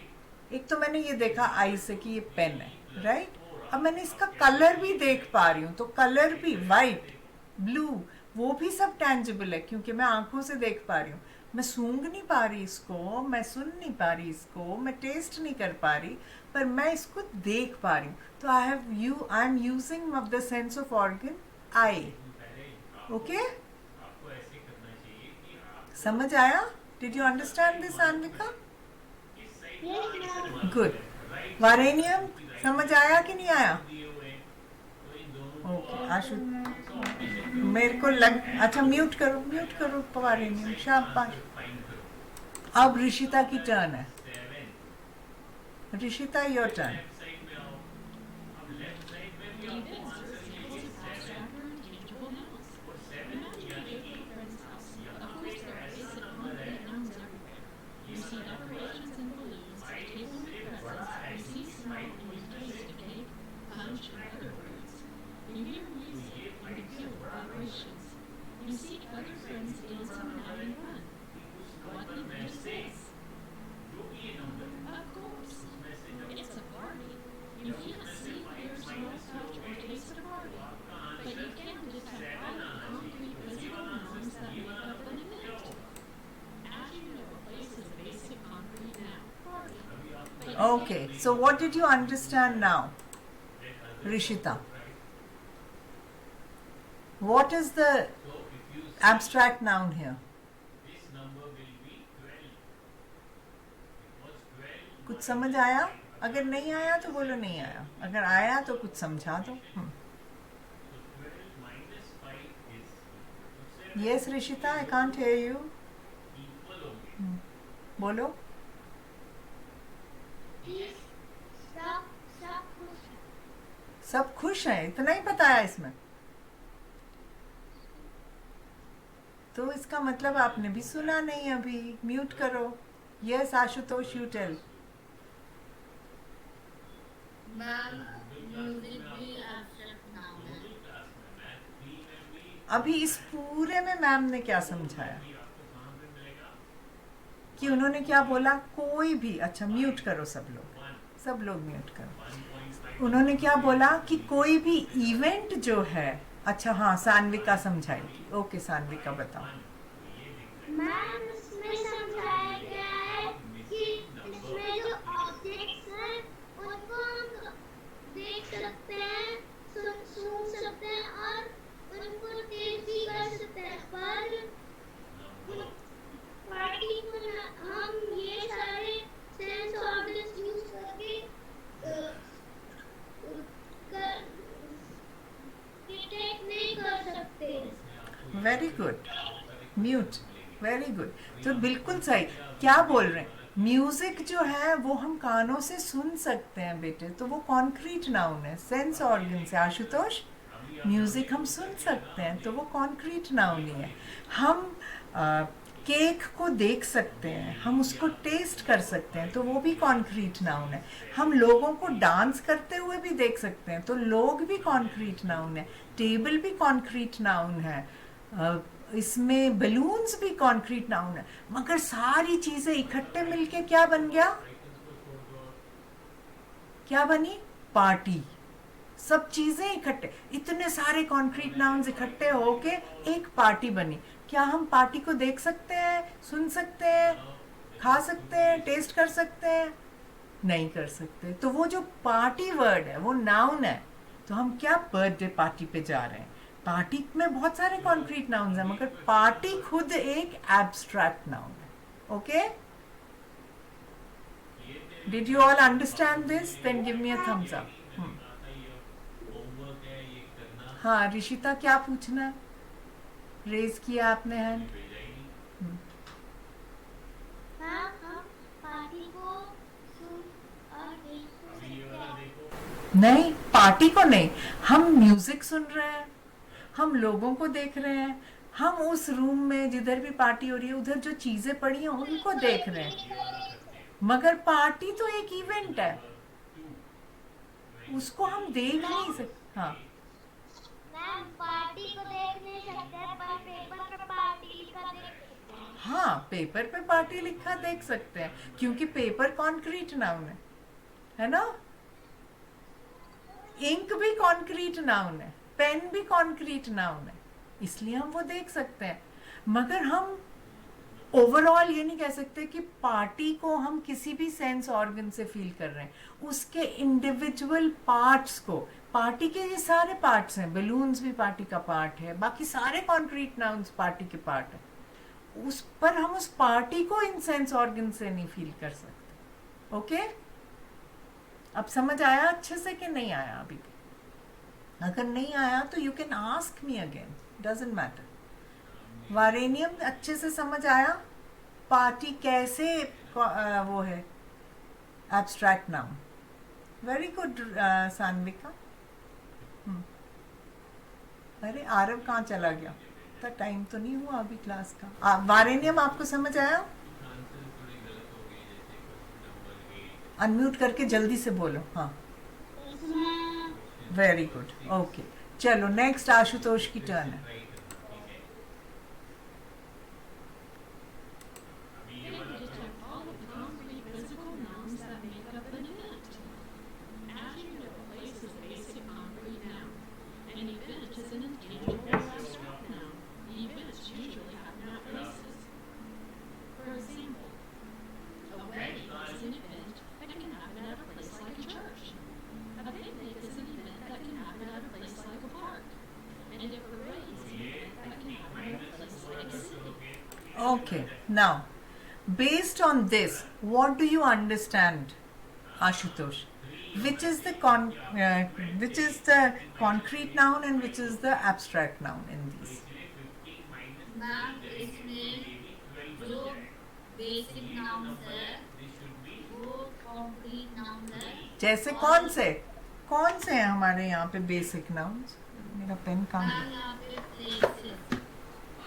एक तो मैंने ये देखा आई से कि ये पेन है, राइट? अब मैंने इसका कलर भी देख पा रही हूँ, तो कलर भी वाइट, ब्लू, वो भी सब टैंजिबल है क्योंकि मैं आंखों से देख पा रही हूँ। मैं सूंघ नहीं पा रही इसको, मैं सुन नहीं पा रही इसको, मैं टेस्ट नहीं कर पा रही, पर मैं इसको देख पा रही हूँ। तो I am using of the sense of organ I. Okay, आपको ऐसे करना चाहिए कि आप समझ आया? Did you understand this Anvika? इस साइड yes, ma'am. गुड। वारेनियम समझ आया कि नहीं आया? दिए हुए हैं, तो इन दोनों ओके आशु, मेरे को लग, अच्छा म्यूट करो वारेनियम, शाबाश। फाइंड करो। अब ऋषिता की टर्न है। 7 Rishita, your turn. Left side में आओ। अब लेफ्ट साइड में भी David आपको is आंसर examples चाहिए of 7 abstract or intangible nouns. और 7 Imagine यानी a कि good friend's house. यहाँ Of पे course, there are ऐसा basic नंबर है, concrete nouns everywhere. You see decorations and balloons, a table with presents, you see smell and you taste a cake, punch, and other foods. You hear music and you feel vibrations. You see other friends dancing and having fun. What image is this? जो भी ये number है, Of course, उसमें से जब it's a party. You can't see, hear, smell, touch, or taste a party. आपका But you answer can detect all the concrete physical nouns that make up an event. As you know, a place is a basic concrete noun. Party. But you Okay, so what did you understand now, Rishita? What is the so if you abstract noun here? this number will be 12 because 12 कुछ समझ आया? अगर नहीं आया तो बोलो नहीं आया, अगर आया तो कुछ समझा दो। so 12 minus 5 is Yes, Rishita, I can't hear you. equal होंगे। बोलो। Yes, सब खुश हैं. सब खुश हैं, इतना ही बताया इसमें? तो इसका मतलब आपने भी सुना नहीं अभी। म्यूट करो। Yes Ashutosh, you tell. Ma'am music भी एब्स्ट्रैक्ट नाउन है. क्लास में मैथ 3 में भी अभी इस पूरे में मैम ने क्या समझाया आपको कहाँ पे मिलेगा? कि उन्होंने क्या बोला? कोई भी, अच्छा म्यूट करो सब लोग, 1 सब लोग म्यूट करो। 1.5 उन्होंने क्या बोला कि कोई भी इवेंट जो है, अच्छा हाँ सान्विका समझाएगी। ओके सान्विका बताओ। मैम, इसमें समझाया गया है कि इसमें जो ऑब्जेक्ट्स हैं उनको हम देख सकते हैं, सुन सकते हैं और उनको टेस्ट भी कर सकते हैं, पर पार्टी को हम ये सारे सेंस ऑर्गन्स यूज करके डिटेक्ट नहीं कर सकते. Very good, mute, very good. तो बिल्कुल सही। क्या बोल रहे हैं? म्यूजिक जो है वो हम कानों से सुन सकते हैं बेटे, तो वो कॉन्क्रीट नाउन है, सेंस ऑर्गन से। आशुतोष, म्यूजिक हम सुन सकते हैं तो वो कॉन्क्रीट नाउन ही है। हम केक को देख सकते हैं, हम उसको टेस्ट कर सकते हैं तो वो भी कॉन्क्रीट नाउन है। हम लोगों को डांस करते हुए भी देख सकते हैं तो लोग भी कॉन्क्रीट नाउन है। टेबल भी कॉन्क्रीट नाउन है, इसमें बलून्स भी कॉन्क्रीट नाउन है। मगर सारी चीजें इकट्ठे मिलके क्या बन गया? क्या बनी? पार्टी। सब चीजें इकट्ठे, इतने सारे कॉन्क्रीट नाउन्स इकट्ठे होके एक पार्टी बनी। क्या हम पार्टी को देख सकते हैं, सुन सकते हैं, खा सकते हैं, टेस्ट कर सकते हैं? नहीं कर सकते। तो वो जो पार्टी वर्ड है वो नाउन है। तो हम क्या बर्थडे पार्टी पे जा रहे हैं? पार्टी में बहुत सारे कॉन्क्रीट नाउन्स हैं, मगर पार्टी खुद एक एब्स्ट्रैक्ट नाउन है। Okay, did you all understand this? Then give me a thumbs up. हाँ ऋषिता, क्या पूछना है? रेज किया आपने हैंड। हाँ, हम पार्टी को सुन और देख सकते हैं। नहीं, पार्टी को नहीं, हम म्यूजिक सुन रहे हैं, हम लोगों को देख रहे हैं, हम उस रूम में जिधर भी पार्टी हो रही है उधर जो चीजें पड़ी हैं उनको देख रहे हैं। मगर पार्टी तो एक इवेंट है, उसको हम देख नहीं सकते। हाँ, मैम पार्टी को देख नहीं सकते पर पेपर पे पार्टी लिखा देख सकते हैं। हाँ, पेपर पे पार्टी लिखा देख सकते हैं क्योंकि पेपर कॉन्क्रीट नाउन है ना। इंक भी कॉन्क्रीट नाउन है, पेन भी कॉन्क्रीट नाउन है, इसलिए हम वो देख सकते हैं। मगर हम ओवरऑल ये नहीं कह सकते कि पार्टी को हम किसी भी सेंस ऑर्गन से फील कर रहे हैं। उसके इंडिविजुअल पार्ट्स को, पार्टी के ये सारे पार्ट्स हैं, बलून्स भी पार्टी का पार्ट है, बाकी सारे कॉन्क्रीट नाउन्स पार्टी के पार्ट है। उस पर हम उस पार्टी को इन सेंस ऑर्गन से नहीं फील कर सकते। ओके, अब समझ आया अच्छे से कि नहीं आया अभी भी? अगर नहीं आया तो you can ask me again, doesn't matter. वारेनियम अच्छे से समझ आया? पार्टी कैसे वो है abstract noun. Very good Sanvika. अरे आरव कहाँ चला गया? इतना टाइम तो नहीं हुआ अभी क्लास का। वारेनियम आपको समझ आया? अनम्यूट करके जल्दी से बोलो। हाँ, वेरी गुड, ओके। चलो नेक्स्ट आशुतोष की टर्न है। Detect all of the concrete physical nouns that make up an event. As you know, place is a basic concrete noun. An event is an intangible or abstract noun. Events usually happen at places. For example, a wedding is an event that can happen at a place like a church. A picnic is an event that can happen at a place like a park. And a parade is an event that can happen at a place like a city. Okay, now based on this, what do you understand, Ashutosh? Which is the concrete noun and which is the abstract noun in these? Ma'am इसमें जो basic nouns है वो concrete noun है। जैसे कौन से हैं हमारे यहाँ पे बेसिक नाउन्स? मेरा पेन कहाँ मैम है? यहाँ पे प्लेसेस।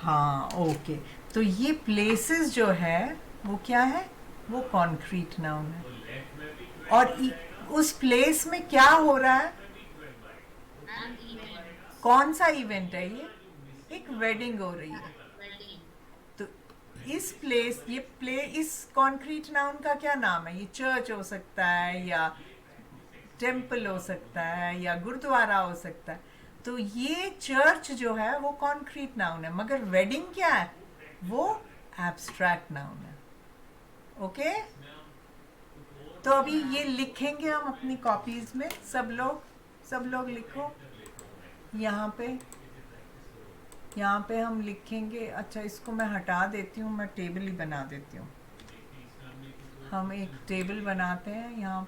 हाँ, ओके। तो ये प्लेसेस जो है वो क्या है? वो कॉन्क्रीट नाउन है। और उस प्लेस में क्या हो रहा है? मैम इवेंट कौन सा इवेंट है ये? एक वेडिंग हो रही है। वेडिंग। तो इस प्लेस, इस कॉन्क्रीट नाउन का क्या नाम है? ये चर्च हो सकता है या टेम्पल हो सकता है या गुरुद्वारा हो सकता है। तो ये चर्च जो है वो कॉन्क्रीट नाउन है, मगर वेडिंग क्या है? वो एब्स्ट्रैक्ट नाउन है। ओके, तो अभी ये लिखेंगे हम अपनी कॉपीज में। सब लोग लिखो यहाँ पे हम लिखेंगे। अच्छा, इसको मैं हटा देती हूँ, मैं टेबल ही बना देती हूँ। हम एक टेबल बनाते हैं यहाँ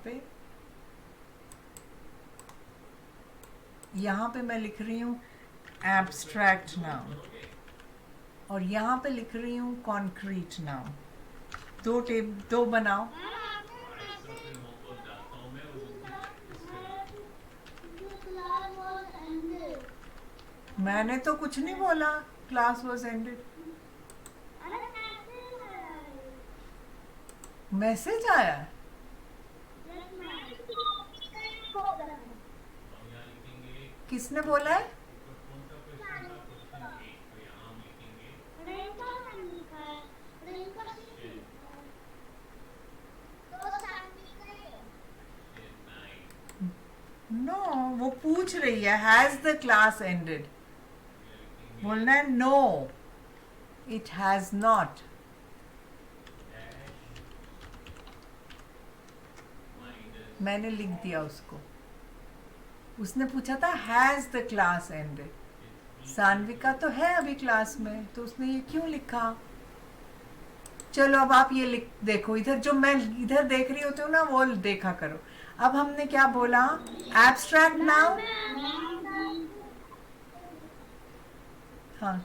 पे मैं लिख रही हूँ एब्स्ट्रैक्ट नाउन और यहाँ पे लिख रही हूँ कॉन्क्रीट नाउन। दो बनाओ. तो फिर होमवर्क डालता हूँ मैं वो The class was ended. मैंने तो कुछ नहीं बोला. Class was ended. अरे मैसेज आया है. मैसेज आया. और यहाँ लिखेंगे किसने बोला है? ऊपर कौन सा क्वेश्चन था क्वेश्चन 8 तो यहाँ हम लिखेंगे रेनका मैम लिखा है. रेनका सिर्फ लिखा है. तो शांति करिए. क्वेश्चन 9 नो, वो पूछ रही है हैज द क्लास एंडेड. बोलना है नो, इट हैज नॉट. मैंने लिख दिया उसको. उसने पूछा था has the class ended. Sanvika तो है अभी क्लास में, तो उसने ये क्यों लिखा? चलो अब आप ये लिख देखो. इधर जो मैं इधर देख रही होती हूँ ना, वो देखा करो. अब हमने क्या बोला? Abstract noun. हाँ,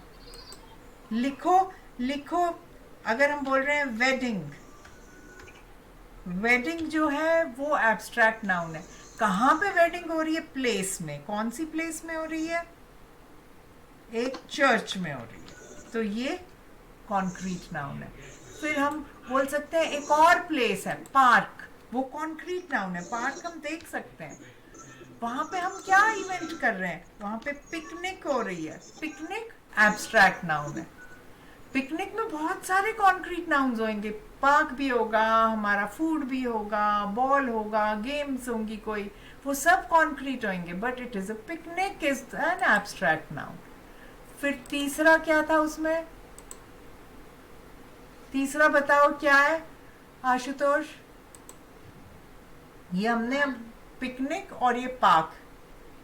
लिखो लिखो. अगर हम बोल रहे हैं वेडिंग, वेडिंग जो है वो एब्स्ट्रैक्ट नाउन है. कहाँ पे वेडिंग हो रही है? प्लेस में. कौन सी प्लेस में हो रही है? एक चर्च में हो रही है, तो ये कॉन्क्रीट नाउन है. फिर हम बोल सकते हैं एक और प्लेस है पार्क, वो कॉन्क्रीट नाउन है. पार्क हम देख सकते हैं. वहां पे हम क्या इवेंट कर रहे हैं? वहां पे पिकनिक हो रही है. पिकनिक एब्स्ट्रैक्ट नाउन है. पिकनिक में बहुत सारे कॉन्क्रीट नाउन्स होंगे. पार्क भी होगा, हमारा फूड भी होगा, बॉल होगा, गेम्स होंगी कोई, वो सब कॉन्क्रीट होंगे. But it is a picnic is an abstract noun. फिर तीसरा क्या था उसमें? तीसरा बताओ क्या है आशुतोष? ये हमने अब पिकनिक और ये पार्क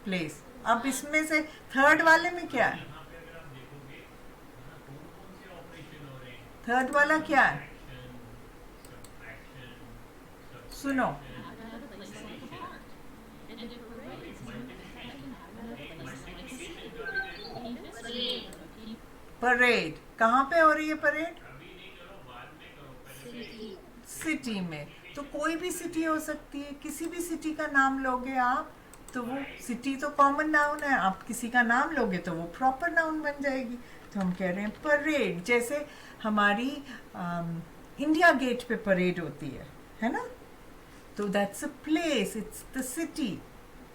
प्लेस. अब इसमें से थर्ड वाले में क्या है? यहाँ पे अगर आप देखोगे यहाँ कौन से ऑपरेशन हो रहे हैं थर्ड वाला क्या है? subtraction, सुनो. परेड कहाँ पे हो रही है? परेड अभी नहीं करो बाद में करो पहले सिटी में. तो कोई भी सिटी हो सकती है. किसी भी सिटी का नाम लोगे आप तो वो सिटी तो कॉमन नाउन है. आप किसी का नाम लोगे तो वो प्रॉपर नाउन बन जाएगी. तो हम कह रहे हैं परेड. जैसे हमारी इंडिया गेट पे परेड होती है ना? तो that's a place, it's the city.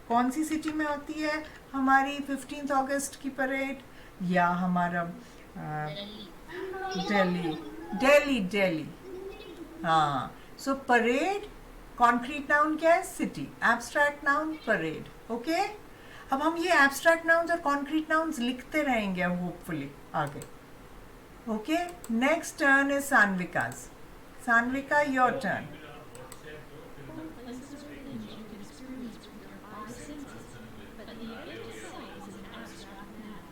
कौन सी सिटी में होती है हमारी 15th अगस्त की परेड? या हमारा दिल्ली. दिल्ली. हाँ. सो परेड कॉन्क्रीट नाउन क्या है? City. Abstract noun parade. Okay. अब हम ये एब्स्ट्रैक्ट नाउन्स और कॉन्क्रीट नाउन्स लिखते रहेंगे होपफुली आगे. Okay. Next turn is Sanvika's. Sanvika your turn. Places or things you can experience with your five senses, but the event itself is an abstract noun.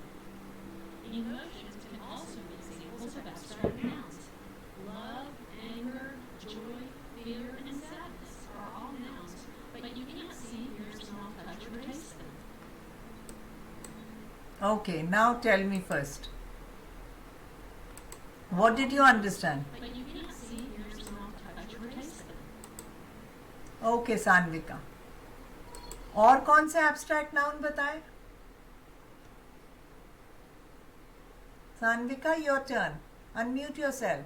Emotions can also be examples of abstract nouns. Love, anger, joy, fear, and sadness are all nouns, but you cannot see, hear, smell, touch, or taste them. Okay, now tell me first. What did you understand? But you cannot see, hear, smell, touch, or taste them. Okay Sanvika. और कौन से abstract noun बताएं? Sanvika your turn. Unmute yourself.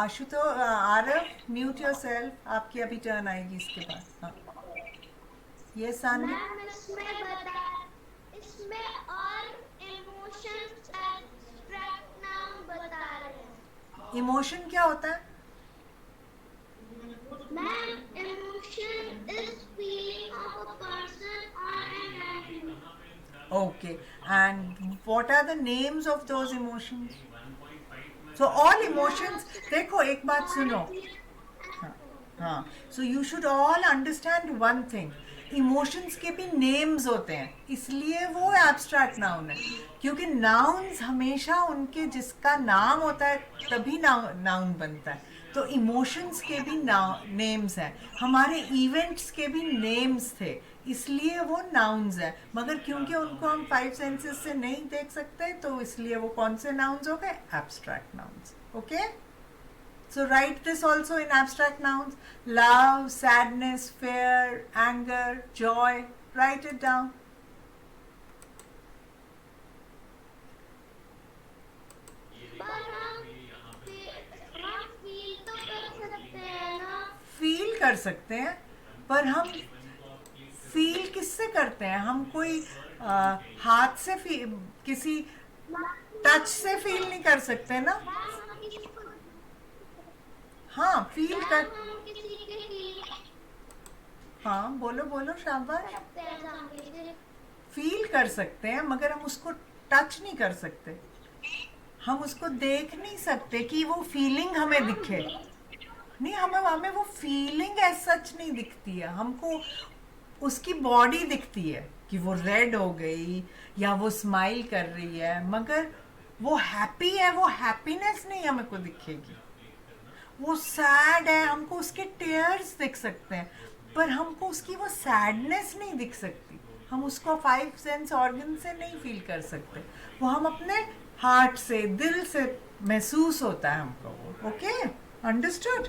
Ashutosh Aarav mute yourself. आपकी अभी turn आएगी इसके बाद. हाँ. ये सान्विका. मैम इसमें और इमोशंस एब्स्ट्रैक्ट नाउन बता रहे हैं. इमोशन क्या होता है? Ma'am emotion is feeling of a person or an animal. Okay. And what are the names of those emotions? 1.5 में So all emotions. देखो एक बात सुनो. हाँ. So you should all understand one thing. Emotions के भी नेम्स होते हैं, इसलिए वो एब्स्ट्रैक्ट नाउन है. क्योंकि नाउन्स हमेशा उनके जिसका नाम होता है तभी नाउन बनता है. तो इमोशंस के भी नेम्स हैं. हमारे इवेंट्स के भी नेम्स थे, इसलिए वो नाउन्स हैं. मगर क्योंकि उनको हम 5 सेंसेस से नहीं देख सकते, तो इसलिए वो कौन से नाउन्स हो गए? Abstract nouns. Okay. So write this also in abstract nouns. Love, sadness, fear, anger, joy. Write it down. पर हम फील तो कर सकते हैं ना। फील कर सकते हैं, पर हम फील किससे करते हैं? हम कोई हाथ से किसी टच से फील नहीं कर सकते ना। हाँ, फील कर, हाँ बोलो बोलो, शाबाश। फील कर सकते हैं, मगर हम उसको टच नहीं कर सकते, हम उसको देख नहीं सकते कि वो फीलिंग हमें दिखे। नहीं, हमें वो फीलिंग एज सच नहीं दिखती है, हमको उसकी बॉडी दिखती है कि वो रेड हो गई या वो स्माइल कर रही है, मगर वो हैप्पी है, वो हैप्पीनेस नहीं हमें को दिखेगी। वो सैड है, हमको उसके टेयर्स दिख सकते हैं, पर हमको उसकी वो सैडनेस नहीं दिख सकती। हम उसको 5 सेंस ऑर्गन से नहीं फील कर सकते, वो हम अपने हार्ट से, दिल से महसूस होता है हमको वो। Okay, understood?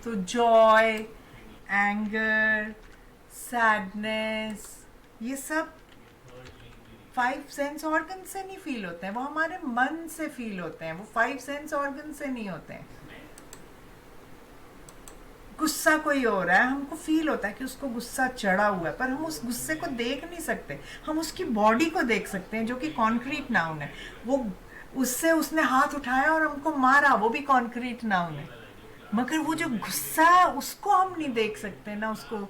तो जॉय, एंगर, सैडनेस, ये सब 5 सेंस ऑर्गन से नहीं फील होते हैं, वो हमारे मन से फील होते हैं, वो 5 सेंस ऑर्गन से नहीं होते हैं। गुस्सा कोई हो रहा है, हमको फील होता है कि उसको गुस्सा चढ़ा हुआ है, पर हम उस गुस्से को देख नहीं सकते, हम उसकी बॉडी को देख सकते हैं, जो कि कॉन्क्रीट नाउन है। वो उससे उसने हाथ उठाया और हमको मारा, वो भी कॉन्क्रीट नाउन है, मगर वो जो गुस्सा है उसको हम नहीं देख सकते ना। उसको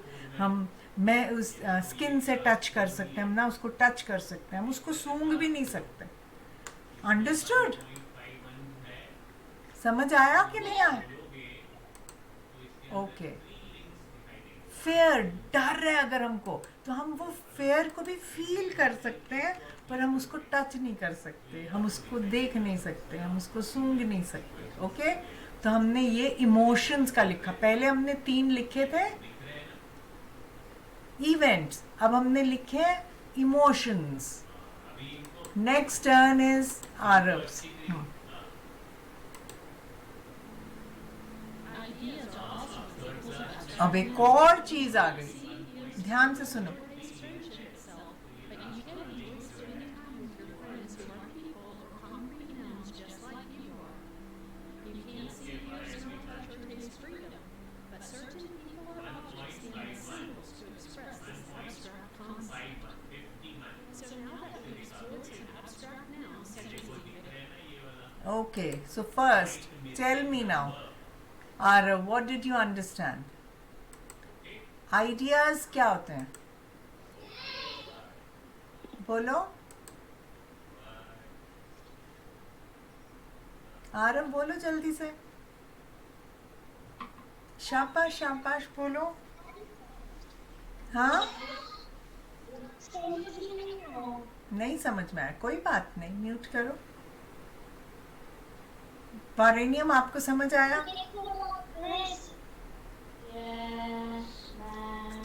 मैं उस स्किन से टच कर सकते हैं, हम ना उसको टच कर सकते हैं, हम उसको सूंघ भी नहीं सकते। अंडरस्टूड? समझ आया कि नहीं आया? ओके। फेयर, डर है अगर हमको, तो हम वो फेयर को भी फील कर सकते हैं, पर हम उसको टच नहीं कर सकते, हम उसको देख नहीं सकते, हम उसको सूंघ नहीं सकते। ओके, तो हमने ये इमोशंस का लिखा। पहले हमने 3 लिखे थे इवेंट्स, अब हमने लिखे emotions. Next turn is Aarav's. Ideas are also examples of abstract अब एक और चीज आ गई, ध्यान से सुनो। expression itself, but you can use spending time with your friends who are people or concrete nouns just like you are. You can't see, hear, smell, touch, or taste freedom, but certain people or objects stand as symbols to express this abstract concept. So now that we've explored some abstract nouns such as event, Okay, so first, tell me now, Arav, what did you understand? Ideas क्या होते हैं? बोलो। आरव बोलो जल्दी से। शाबाश शाबाश, बोलो। हाँ, नहीं समझ में आया, कोई बात नहीं, म्यूट करो। पारेनियम आपको समझ आया?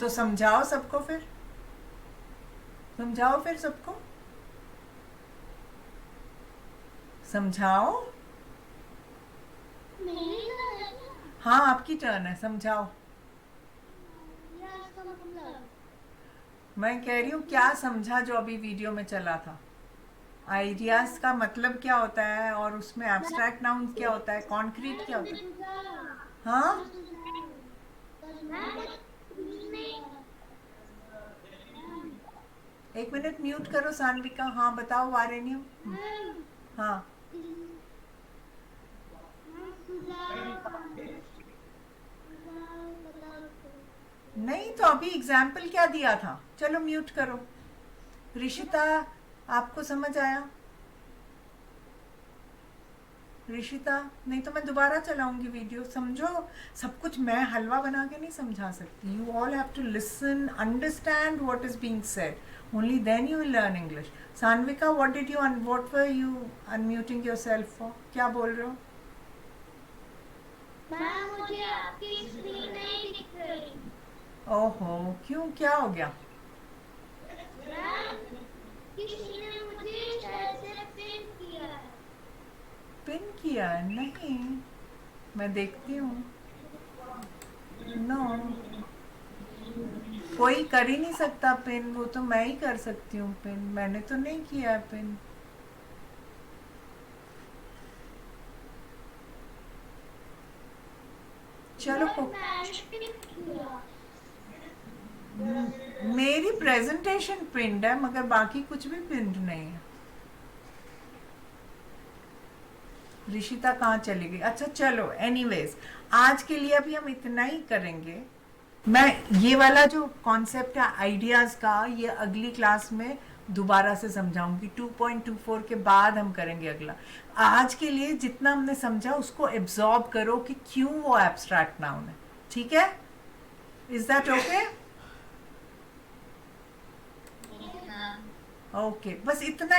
तो समझाओ सबको, फिर समझाओ, फिर सबको समझाओ। हाँ, आपकी टर्न है, समझाओ। मैं कह रही हूँ क्या समझा जो अभी वीडियो में चला था? आइडियाज का मतलब क्या होता है, और उसमें एब्स्ट्रैक्ट नाउन क्या होता है, कॉन्क्रीट क्या होता है? हाँ, एक मिनट म्यूट करो सान्विका। हाँ बताओ वारेनियम। हाँ, नहीं तो अभी एग्जाम्पल क्या दिया था? चलो म्यूट करो। ऋषिता, आपको समझ आया? ऋषिता, नहीं तो मैं दोबारा चलाऊंगी वीडियो, समझो सब कुछ। मैं हलवा बना के नहीं समझा सकती। You all have to listen, understand what is being said, only then you will learn English. Sanvika, what were you unmuting yourself for? क्या बोल रहे हो? मैम, मुझे आपकी स्क्रीन नहीं दिख रही। ओहो, क्यों, क्या हो गया? मैम, किसी ने मुझे ऐसे पिन किया है। पिन किया है? नहीं, मैं देखती हूँ। नो, कोई कर ही नहीं सकता पिन, वो तो मैं ही कर सकती हूँ पिन, मैंने तो नहीं किया है पिन। चलो मेरी प्रेजेंटेशन पिंड है मगर बाकी कुछ भी पिंड नहीं है। ऋषिता कहाँ चली गई? अच्छा चलो, एनीवेज आज के लिए अभी हम इतना ही करेंगे। मैं ये वाला जो कॉन्सेप्ट है आइडियाज का, ये अगली क्लास में दोबारा से समझाऊंगी। 2.24 के बाद हम करेंगे अगला। आज के लिए जितना हमने समझा उसको एब्जॉर्ब करो कि क्यों वो एब्स्ट्रैक्ट नाउन है। ठीक है? Is that okay? हाँ। ओके, बस इतना